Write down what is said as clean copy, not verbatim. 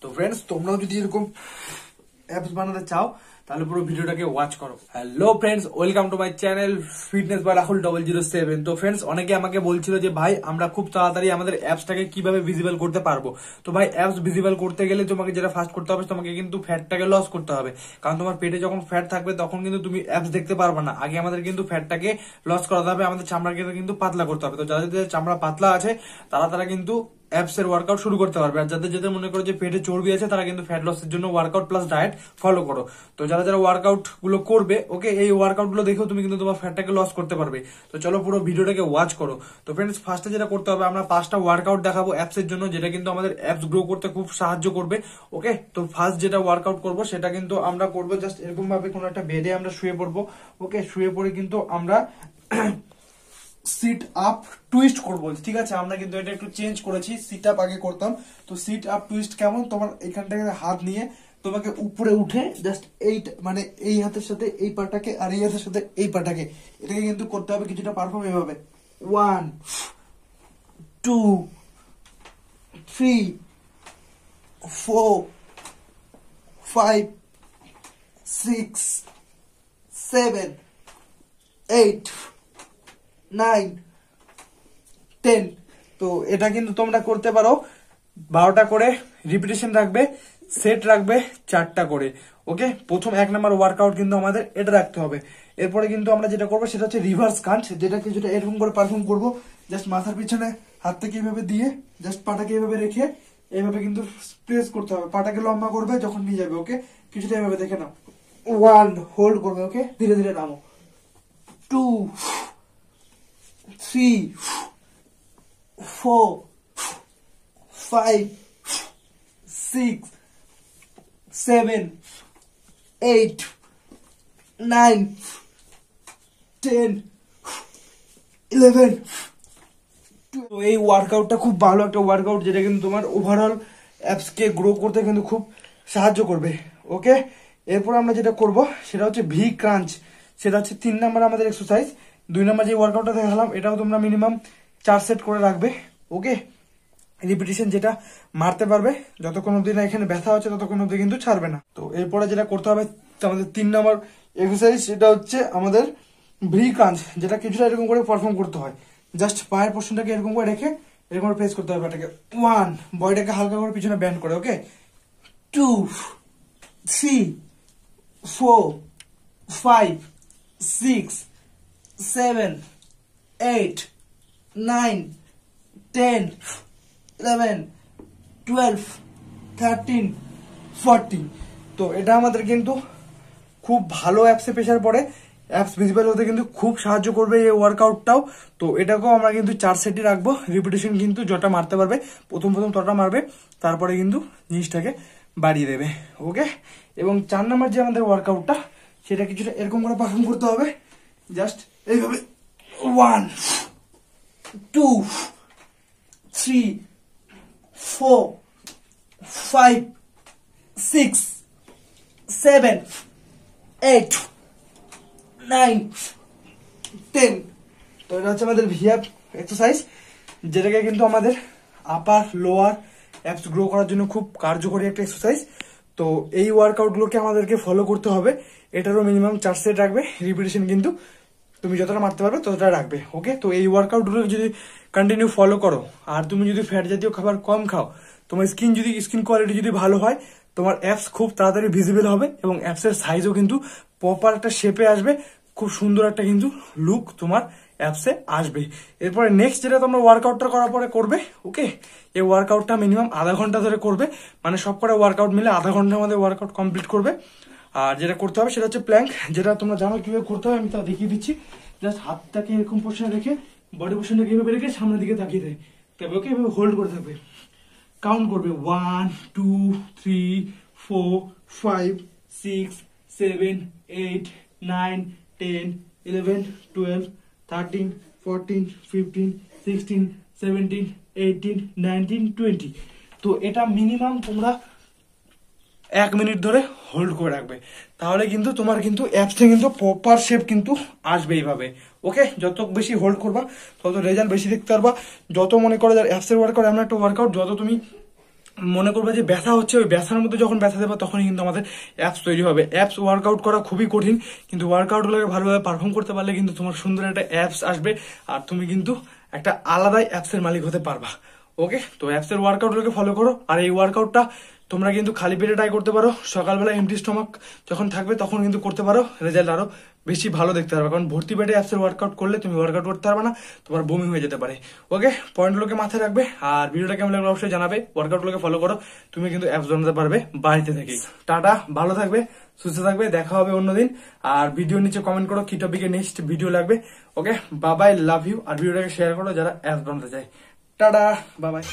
তো ফ্রেন্ডস, তোমরাও যদি এরকম অ্যাপস বানাতে চাও তাহলে পুরো ভিডিওটাকে ওয়াচ করো। Hello friends, welcome to my channel fitness by Rahul 007। তো ফ্রেন্ডস, অনেকে আমাকে বলছিল যে ভাই আমরা খুব তাড়াতাড়ি আমাদের অ্যাপসটাকে কিভাবে ভিজিবল করতে পারবো। তো ভাই, অ্যাপস ভিজিবল করতে গেলে তোমাকে যেটা ফার্স্ট করতে হবে, তোমাকে কিন্তু ফ্যাটটাকে লস করতে হবে। কারণ তোমার পেটে যখন ফ্যাট থাকবে তখন কিন্তু তুমি অ্যাপস দেখতে পারবে না। আগে আমাদের কিন্তু ফ্যাটটাকে লস করাতে হবে, আমাদের চামড়াকে কিন্তু পাতলা করতে হবে। তো যাদের চামড়া পাতলা আছে তারা কিন্তু অ্যাপস এর ওয়ার্কআউট শুরু করতে পারবে। আর যাদের মনে করো যে পেটে চর্বি আছে তারা কিন্তু ফ্যাট লসের জন্য ওয়ার্কআউট প্লাস ডায়েট ফলো করো। তো যারা ওয়ার্কআউট গুলো করবে, ওকে, এই ওয়ার্কআউট গুলো দেখেও তুমি কিন্তু তোমার ফ্যাটটাকে লস করতে পারবে। তো চলো পুরো ভিডিওটাকে ওয়াচ করো। তো ফ্রেন্ডস, ফার্স্টে যেটা করতে হবে, আমরা 5টা ওয়ার্কআউট দেখাবো অ্যাপস এর জন্য, যেটা কিন্তু আমাদের অ্যাপস গ্রো করতে খুব সাহায্য করবে। ওকে, তো ফার্স্ট যেটা ওয়ার্কআউট করবো সেটা কিন্তু আমরা করবো জাস্ট এরকম ভাবে কোনো একটা বেডে আমরা শুয়ে পড়বো। ওকে, শুয়ে পড়ে কিন্তু আমরা সিট আপ টুইস্ট করবো। ঠিক আছে, আমরা কিন্তু এটা একটু চেঞ্জ করেছি, সিট আপ আগে করতাম। তো সিট আপ টুইস্ট কেমন, তোমার এখান থেকে হাত নিয়ে তোমাকে উপরে উঠে জাস্ট এই মানে এই হাতের সাথে এই পাটাকে আর এই হাতের সাথে এই পাটাকে এটাকে কিন্তু করতে হবে কিছুটা পারফর্ম এভাবে। 1 2 3 4 5 6 7 8 9 10। তো এটা কিন্তু তোমরা করতে পারো 12টা করে রিপিটেশন রাখবে, সেট রাখবে 4টা করে। ওকে, প্রথম 1 নাম্বার ওয়ার্কআউট কিন্তু আমাদের এটা রাখতে হবে। এরপরে কিন্তু আমরা যেটা করবো সেটা হচ্ছে রিভার্স কাঞ্চ, যেটা কিছুটা এরকম করে পারফর্ম করবো। জাস্ট মাথার পিছনে হাতটাকে এইভাবে দিয়ে জাস্ট পাটাকে এইভাবে রেখে এইভাবে কিন্তু প্রেস করতে হবে, পাটাকে লম্বা করবে যখন নিয়ে যাবে। ওকে, কিছুটা এইভাবে দেখে নাও। 1 হোল্ড করবে, ওকে, ধীরে ধীরে নামো। 2 3 4 5 6 7 8 9 10 11। তো এই ওয়ার্কআউটটা খুব ভালো একটা ওয়ার্কআউট, যেটা কিন্তু তোমার ওভারঅল অ্যাপস কে গ্রো করতে কিন্তু খুব সাহায্য করবে। ওকে, এরপর আমরা যেটা করব সেটা হচ্ছে ভি ক্রাঞ্চ, সেটা হচ্ছে 3 নাম্বার আমাদের এক্সারসাইজ। 2 নাম্বার যে ওয়ার্কআউটটা দেখালাম এটাও তোমরা মিনিমাম 4 সেট করে রাখবে। ওকে, রিপিটেশন যেটা মারতে পারবে, যতক্ষণ অব্দি না এখানে ব্যথা হচ্ছে ততক্ষণ অব্দি কিন্তু ছাড়বে না। তো এরপরে যেটা করতে হবে আমাদের 3 নাম্বার এক্সারসাইজ, সেটা হচ্ছে আমাদের ভি ক্রাঞ্চ, যেটা কিছুটা এরকম করে পারফর্ম করতে হয়। জাস্ট পায়ের পোর্শনটাকে এরকম করে রেখে এরকম করে প্রেস করতে হবে এটাকে। 1, বডিটাকে হালকা করে পিছনে ব্যান্ড করে। ওকে, 2 3 4 5 6 7 8 9 10 11 12 13 14। তো এটা আমাদের কিন্তু খুব ভালো অ্যাপসে প্রেশার পড়ে, অ্যাপস ভিজিবল হতে কিন্তু খুব সাহায্য করবে এই ওয়ার্কআউটটাও। তো এটাকেও আমরা কিন্তু 4 সেটই রাখবো। রিপিটেশন কিন্তু যটা মারতে পারবে প্রথম ততটা মারবে, তারপরে কিন্তু জিনিসটাকে বাড়িয়ে দেবে। ওকে, এবং 4 নাম্বার যে আমাদের ওয়ার্কআউটটা সেটা কিছুটা এরকম করে পারফর্ম করতে হবে। জাস্ট এইভাবে 1 2 3 4 5 6 7 8 9 10। তো এটা হচ্ছে আমাদের ভিআপ এক্সারসাইজ, যেটাকে কিন্তু আমাদের আপার লোয়ার অ্যাপস গ্রো করার জন্য খুব কার্যকরী একটা এক্সারসাইজ। তো এই ওয়ার্কআউট গুলোকে আমাদেরকে ফলো করতে হবে। এটারও মিনিমাম 4 সেট রাখবে, রিপিটেশন কিন্তু তুমি যতটা মারতে পারবে ততটা রাখবে। ওকে, তো এই ওয়ার্কআউট গুলো যদি কন্টিনিউ ফলো করো, আর তুমি যদি ফ্যাট জাতীয় খাবার কম খাও, তোমার স্কিন কোয়ালিটি যদি ভালো হয়, তোমার অ্যাপস খুব তাড়াতাড়ি ভিজিবল হবে এবং অ্যাপস এর সাইজও কিন্তু প্রপার একটা শেপে আসবে, খুব সুন্দর একটা কিন্তু লুক তোমার অ্যাপসে আসবে। এরপরে নেক্সট যেটা তোমরা ওয়ার্কআউটটা করার পরে করবে, ওকে, এই ওয়ার্কআউটটা মিনিমাম আধা ঘন্টা ধরে করবে, মানে সব কটা ওয়ার্কআউট মিলে আধা ঘন্টার মধ্যে ওয়ার্কআউট কমপ্লিট করবে। আর যেটা করতে হবে সেটা হচ্ছে প্ল্যাঙ্ক, যেটা তোমরা জানো কিভাবে করতে হবে, আমি তা দেখিয়ে দিচ্ছি। জাস্ট হাতটাকে এরকম পোর্শনে রেখে বডি পোর্শনটাকে এভাবে রেখে সামনের দিকে তাকিয়ে দেয়, তবে ওকে, এভাবে হোল্ড করে থাকবে, কাউন্ট করবে 1 2 3 4 5 6 7 8 9 10 11 12 13 14 15 16 17 18 19 20। তো এটা মিনিমাম তোমরা 1 মিনিট ধরে হোল্ড করে রাখবে, তাহলে কিন্তু তোমার কিন্তু অ্যাপসে কিন্তু প্রপার শেপ কিন্তু আসবে এইভাবে। ওকে, যত বেশি হোল্ড করবা তত রেজাল্ট বেশি দেখতে পারবা। যত মনে করো অ্যাপসের ওয়ার্কআউট এমন একটা ওয়ার্কআউট, যত তুমি মনে করবে যে ব্যথা হচ্ছে, ওই ব্যথার মধ্যে যখন ব্যথা দেবে তখনই কিন্তু আমাদের অ্যাপস তৈরি হবে। অ্যাপস ওয়ার্কআউট করা খুবই কঠিন, কিন্তু ওয়ার্কআউটগুলোকে ভালোভাবে পারফর্ম করতে পারলে কিন্তু তোমার সুন্দর একটা অ্যাপস আসবে, আর তুমি কিন্তু একটা আলাদাই অ্যাপসের মালিক হতে পারবা। ওকে, তো অ্যাপসের ওয়ার্কআউটগুলোকে ফলো করো। আর এই ওয়ার্কআউটটা তোমরা কিন্তু খালি পেটে ট্রাই করতে পারো, সকালবেলা এমটি স্টমাক যখন থাকবে তখন কিন্তু করতে পারো, রেজাল্ট আরো বেশি ভালো দেখতে পারবে। কারণ ভর্তি পেটে অ্যাপসের ওয়ার্কআউট করলে তুমি ওয়ার্কআউট করতে পারবে না, তোমার বমি হয়ে যেতে পারে। ওকে, পয়েন্টগুলোকে মাথায় রাখবে, আর ভিডিওটা কেমন লাগলো অবশ্যই জানাবে। ওয়ার্কআউটগুলোকে ফলো করো, তুমি কিন্তু অ্যাপস বানাতে পারবে বাড়িতে থেকেই। টাটা, ভালো থাকবে, সুস্থ থাকবে, দেখা হবে অন্যদিন। আর ভিডিওর নিচে কমেন্ট করো কি টপিকে নেক্সট ভিডিও লাগবে। ওকে, বাবাই, লাভ ইউ। আর ভিডিওটাকে শেয়ার করো যারা অ্যাপস বানাতে চায়। টাটা, বাবাই।